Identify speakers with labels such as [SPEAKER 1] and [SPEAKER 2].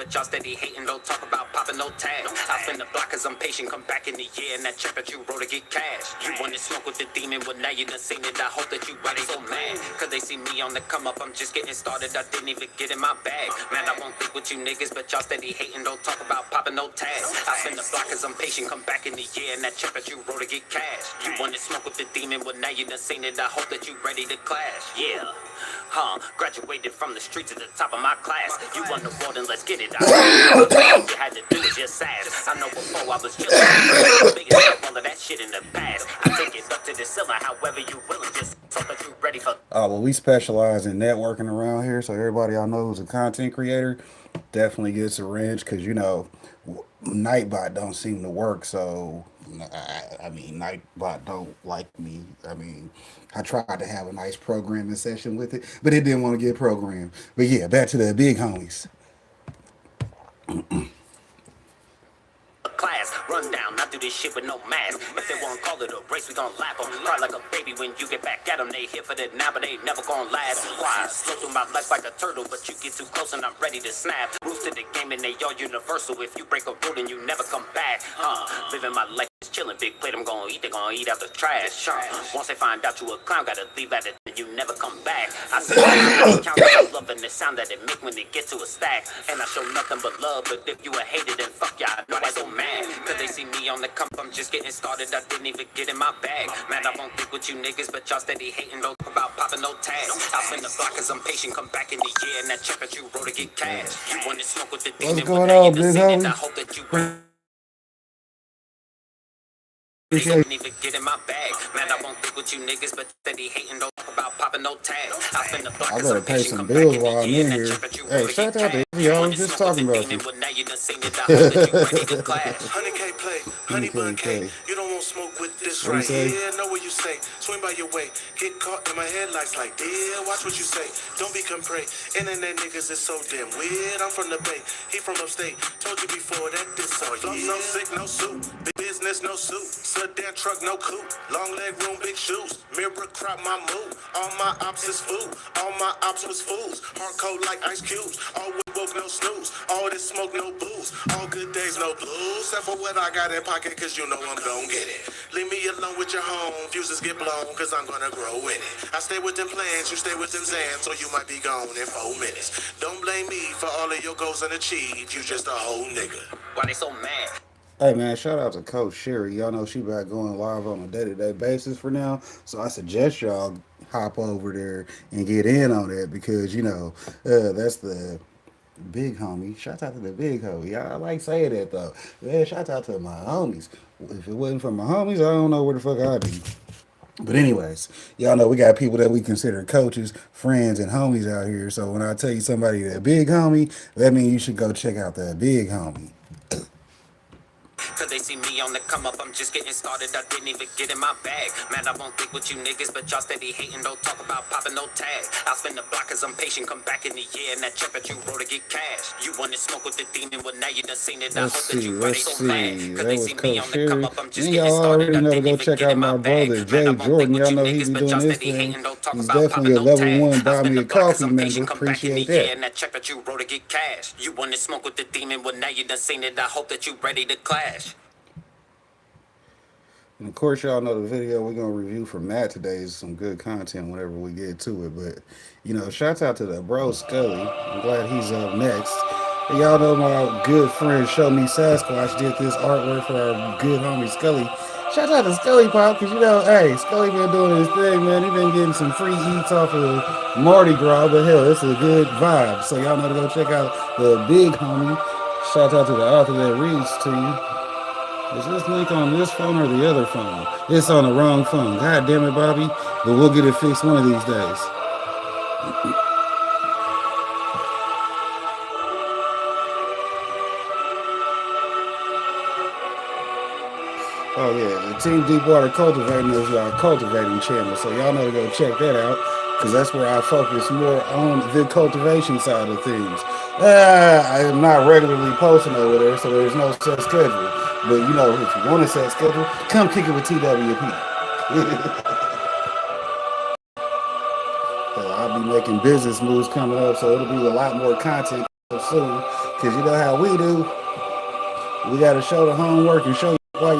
[SPEAKER 1] but y'all steady hating. Don't talk about popping no tags. I spin the block cause I'm patient. Come back in the year and that check that you wrote to get cash. You wanna smoke with the demon, well now you done seen it. I hope that you ready. So mad cause they see me on the come up. I'm just getting started. I didn't even get in my bag. Man, I won't think with you niggas, but y'all steady hating. Don't talk about popping no tags. I spin the block cause I'm patient. Come back in the year and that check that you wrote to get cash. You wanna smoke with the demon, well now you done seen it. I hope that you ready to clash. Yeah. Graduated from the street to the top of my class. You won the world and let's get it out. All you had to do is just ask. I know before I was just big as all of that shit in the past. I take it up to the ceiling, however you will, just so that you ready for.
[SPEAKER 2] Well, we specialize in networking around here, so everybody I know who's a content creator definitely gets a wrench because Nightbot don't seem to work. So I mean, Nightbot don't like me. I mean, I tried to have a nice programming session with it, but it didn't want to get programmed. But yeah, back to the big homies.
[SPEAKER 1] Class, run down, not do this shit with no mask. If they won't call it a race, we gon' lap them. Cry like a baby when you get back at them. They here for that now, but they never gon' last. Why? Slow through my life like a turtle, but you get too close and I'm ready to snap. Rules to the game and they all universal. If you break a rule, then you never come back. Living my life is chillin', big plate, I'm gon' eat, they gon' eat out the trash. Once they find out you a clown, gotta leave at it, and you never come back. I said, I'm loving the sound that it make when they get to a stack. And I show nothing but love, but if you a hater, then fuck ya, I know I so mad. Cause they see me on the come, I'm just getting started. I didn't even get in my bag. Man, I won't think with you niggas, but y'all steady hating. Don't talk about popping no tags. I'll spin the block cause I'm patient. Come back in the year and that check that you wrote to get cash. You wanna smoke with the demon,
[SPEAKER 2] What's going on, big homie?
[SPEAKER 1] I hope that you
[SPEAKER 2] Appreciate
[SPEAKER 1] didn't even get in my bag. Man, I won't think with you niggas, but steady hating. Don't talk about popping no tags. I'll spin the block
[SPEAKER 2] I
[SPEAKER 1] cause
[SPEAKER 2] better
[SPEAKER 1] I'm
[SPEAKER 2] pay
[SPEAKER 1] patient.
[SPEAKER 2] some
[SPEAKER 1] Come back
[SPEAKER 2] bills
[SPEAKER 1] in
[SPEAKER 2] while
[SPEAKER 1] the
[SPEAKER 2] I'm
[SPEAKER 1] year
[SPEAKER 2] in
[SPEAKER 1] and that
[SPEAKER 2] here.
[SPEAKER 1] check that you
[SPEAKER 2] Hey,
[SPEAKER 1] wrote to get
[SPEAKER 2] shout out to
[SPEAKER 1] cash.
[SPEAKER 2] y'all. I
[SPEAKER 1] You
[SPEAKER 2] was
[SPEAKER 1] wanna
[SPEAKER 2] just
[SPEAKER 1] smoke with
[SPEAKER 2] talking
[SPEAKER 1] the
[SPEAKER 2] about
[SPEAKER 1] demon,
[SPEAKER 2] you.
[SPEAKER 1] well now you done seen it. I hope that you ready to clash.
[SPEAKER 3] 100K play, honey bun cake. You don't want smoke with this
[SPEAKER 2] What you
[SPEAKER 3] right
[SPEAKER 2] say?
[SPEAKER 3] here. Know what you say. Swing by your way. Get caught in my headlights like dear. Watch what you say. Don't become prey. Internet niggas is so damn weird. I'm from the Bay. He from upstate. Told you before that this all year. So sick, no suit. Business, no suit. Sedan truck, no coupe. Long leg room, big shoes. Mirror crop my move. All my ops is food. All my ops was fools. Hard cold like ice cubes. All woke, no snooze. All this smoke, no booze. All good days, no blues. Except for what I got in pocket, cause you know I'm gon' get it. Leave me alone with your home. Fuses get blown, cause I'm gonna grow in it. I stay with them plans, you stay with them Zans, so you might be gone in 4 minutes. Don't blame me for all of your goals unachieved. You just a whole nigga.
[SPEAKER 1] Why they so mad?
[SPEAKER 2] Hey man, shout out to Coach Sherry. Y'all know she back going live on a day-to-day basis for now. So I suggest y'all hop over there and get in on that because that's the big homie. Shout out to the big homie. I like saying that though. Yeah, shout out to my homies. If it wasn't for my homies, I don't know where the fuck I'd be. But anyways, y'all know we got people that we consider coaches, friends, and homies out here. So when I tell you somebody that big homie, that means you should go check out that big homie.
[SPEAKER 1] Cause they see me on the come up, I'm just getting started. I didn't even get in my bag. Man, I won't think with you niggas, but y'all steady hating. Don't talk about popping no tags. I'll spin the block cause I'm patient. Come back in the year and that check that you wrote to get cash. You wanna smoke with the demon, well now you done seen it. I hope that you ready so mad. Cause
[SPEAKER 2] That
[SPEAKER 1] they
[SPEAKER 2] was
[SPEAKER 1] see me
[SPEAKER 2] Coach
[SPEAKER 1] on the come
[SPEAKER 2] Sherry.
[SPEAKER 1] up, I'm just
[SPEAKER 2] And
[SPEAKER 1] getting
[SPEAKER 2] y'all
[SPEAKER 1] started.
[SPEAKER 2] already
[SPEAKER 1] I
[SPEAKER 2] know to
[SPEAKER 1] didn't
[SPEAKER 2] go
[SPEAKER 1] even
[SPEAKER 2] check
[SPEAKER 1] get
[SPEAKER 2] out
[SPEAKER 1] in my
[SPEAKER 2] my
[SPEAKER 1] bag.
[SPEAKER 2] brother
[SPEAKER 1] Man, I
[SPEAKER 2] Jay
[SPEAKER 1] won't think
[SPEAKER 2] Jordan.
[SPEAKER 1] with
[SPEAKER 2] Y'all
[SPEAKER 1] you
[SPEAKER 2] know he
[SPEAKER 1] niggas,
[SPEAKER 2] be
[SPEAKER 1] but
[SPEAKER 2] doing
[SPEAKER 1] y'all
[SPEAKER 2] his
[SPEAKER 1] steady
[SPEAKER 2] thing.
[SPEAKER 1] hating. Don't talk
[SPEAKER 2] He's
[SPEAKER 1] about
[SPEAKER 2] definitely
[SPEAKER 1] popping
[SPEAKER 2] a
[SPEAKER 1] no
[SPEAKER 2] level
[SPEAKER 1] tags.
[SPEAKER 2] one
[SPEAKER 1] I'll
[SPEAKER 2] buy
[SPEAKER 1] spin
[SPEAKER 2] me
[SPEAKER 1] the
[SPEAKER 2] a
[SPEAKER 1] block cause
[SPEAKER 2] coffee
[SPEAKER 1] I'm
[SPEAKER 2] member.
[SPEAKER 1] patient. Come back in the
[SPEAKER 2] Appreciate
[SPEAKER 1] year
[SPEAKER 2] that.
[SPEAKER 1] and that check that you wrote to get cash. You wanna smoke with the demon, well now you done seen it. I hope that you ready to clash.
[SPEAKER 2] And of course, y'all know the video we're gonna review from that today is some good content whenever we get to it. But shouts out to the bro Scully. I'm glad he's up next. And y'all know my good friend Show Me Sasquatch did this artwork for our good homie Scully. Shout out to Scully Pop, because hey, Scully been doing his thing, man. He been getting some free eats off of Mardi Gras, but hell, it's a good vibe. So y'all know to go check out the big homie. Shout out to the author that reads to you. Is this link on this phone or the other phone? It's on the wrong phone. God damn it, Bobby. But we'll get it fixed one of these days. Oh yeah, the Team Deepwater Cultivating is our cultivating channel, so y'all know to go check that out because that's where I focus more on the cultivation side of things. I am not regularly posting over there, so there's no set schedule. But if you want a set schedule, come kick it with TWP. I'll be making business moves coming up, so it'll be a lot more content soon. Cause you know how we do. We gotta show the homework and show you why you